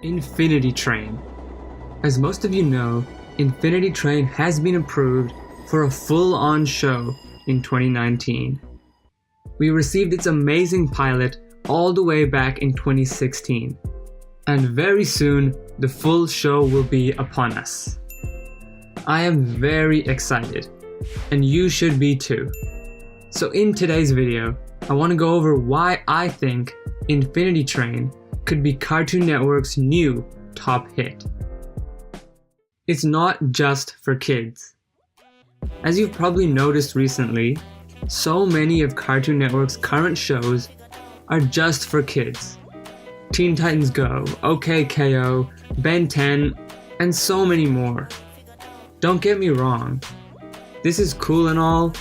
Infinity Train. As most of you know, Infinity Train has been approved for a full-on show in 2019. We received its amazing pilot all the way back in 2016, and very soon the full show will be upon us. I am very excited, and you should be too. So in today's video, I want to go over why I think Infinity Train could be Cartoon Network's new top hit. It's not just for kids. As you've probably noticed recently, so many of Cartoon Network's current shows are just for kids. Teen Titans Go, OK KO, Ben 10, and so many more. Don't get me wrong, this is cool and all,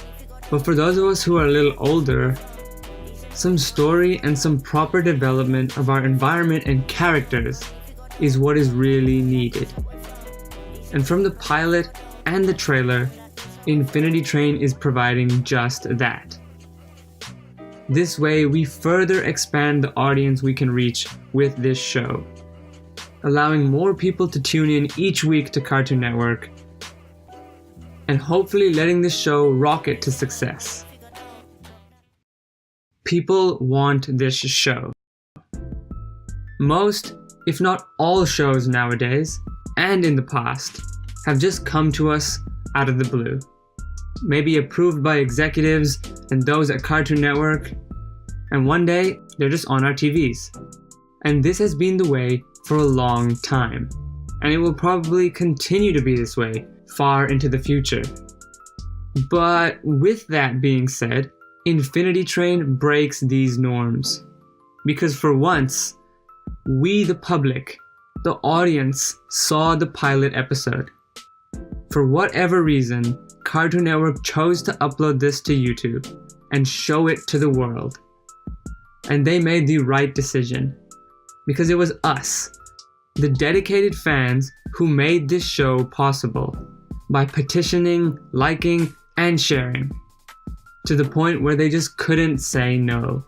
but for those of us who are a little older, some story and some proper development of our environment and characters is what is really needed. And from the pilot and the trailer, Infinity Train is providing just that. This way, we further expand the audience we can reach with this show, allowing more people to tune in each week to Cartoon Network, and hopefully letting this show rocket to success. People want this show. Most, if not all shows nowadays, and in the past, have just come to us out of the blue. Maybe approved by executives and those at Cartoon Network, and one day they're just on our TVs. And this has been the way for a long time, and it will probably continue to be this way far into the future. But with that being said, Infinity Train breaks these norms. Because for once, we the public, the audience, saw the pilot episode. For whatever reason, Cartoon Network chose to upload this to YouTube and show it to the world. And they made the right decision. Because it was us, the dedicated fans, who made this show possible by petitioning, liking, and sharing, to the point where they just couldn't say no.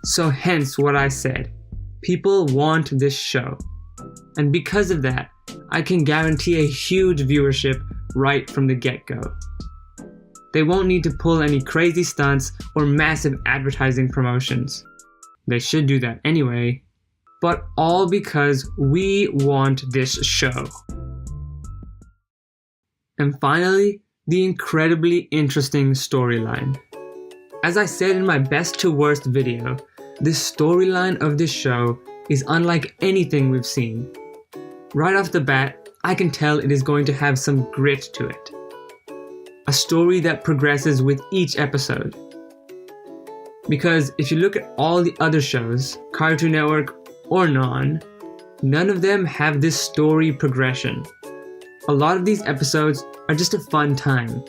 So hence what I said, people want this show. And because of that, I can guarantee a huge viewership right from the get-go. They won't need to pull any crazy stunts or massive advertising promotions. They should do that anyway, but all because we want this show. And finally, the incredibly interesting storyline. As I said in my best to worst video, the storyline of this show is unlike anything we've seen. Right off the bat, I can tell it is going to have some grit to it. A story that progresses with each episode. Because if you look at all the other shows, Cartoon Network or none of them have this story progression. A lot of these episodes are just a fun time.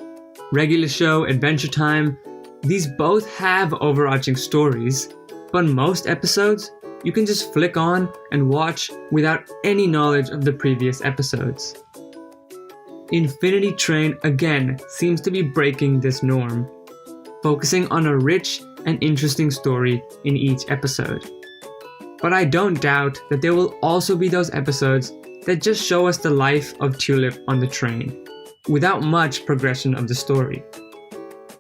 Regular show, Adventure Time, these both have overarching stories, but most episodes you can just flick on and watch without any knowledge of the previous episodes. Infinity Train again seems to be breaking this norm, focusing on a rich and interesting story in each episode. But I don't doubt that there will also be those episodes that just show us the life of Tulip on the train, without much progression of the story.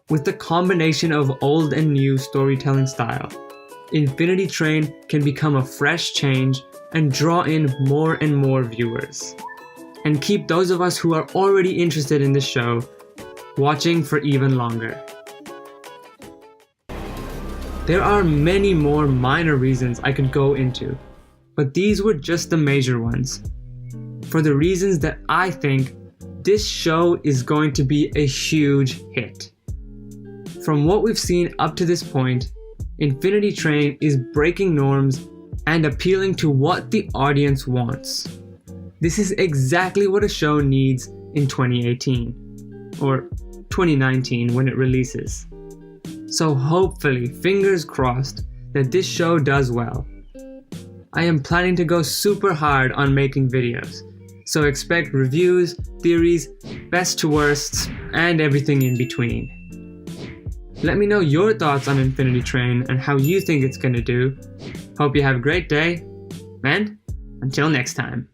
With the combination of old and new storytelling style, Infinity Train can become a fresh change and draw in more and more viewers, and keep those of us who are already interested in the show watching for even longer. There are many more minor reasons I could go into, but these were just the major ones. For the reasons that I think this show is going to be a huge hit. From what we've seen up to this point, Infinity Train is breaking norms and appealing to what the audience wants. This is exactly what a show needs in 2018, or 2019 when it releases. So hopefully, fingers crossed, that this show does well. I am planning to go super hard on making videos, so expect reviews, theories, best to worsts, and everything in between. Let me know your thoughts on Infinity Train and how you think it's gonna do. Hope you have a great day, and Until next time.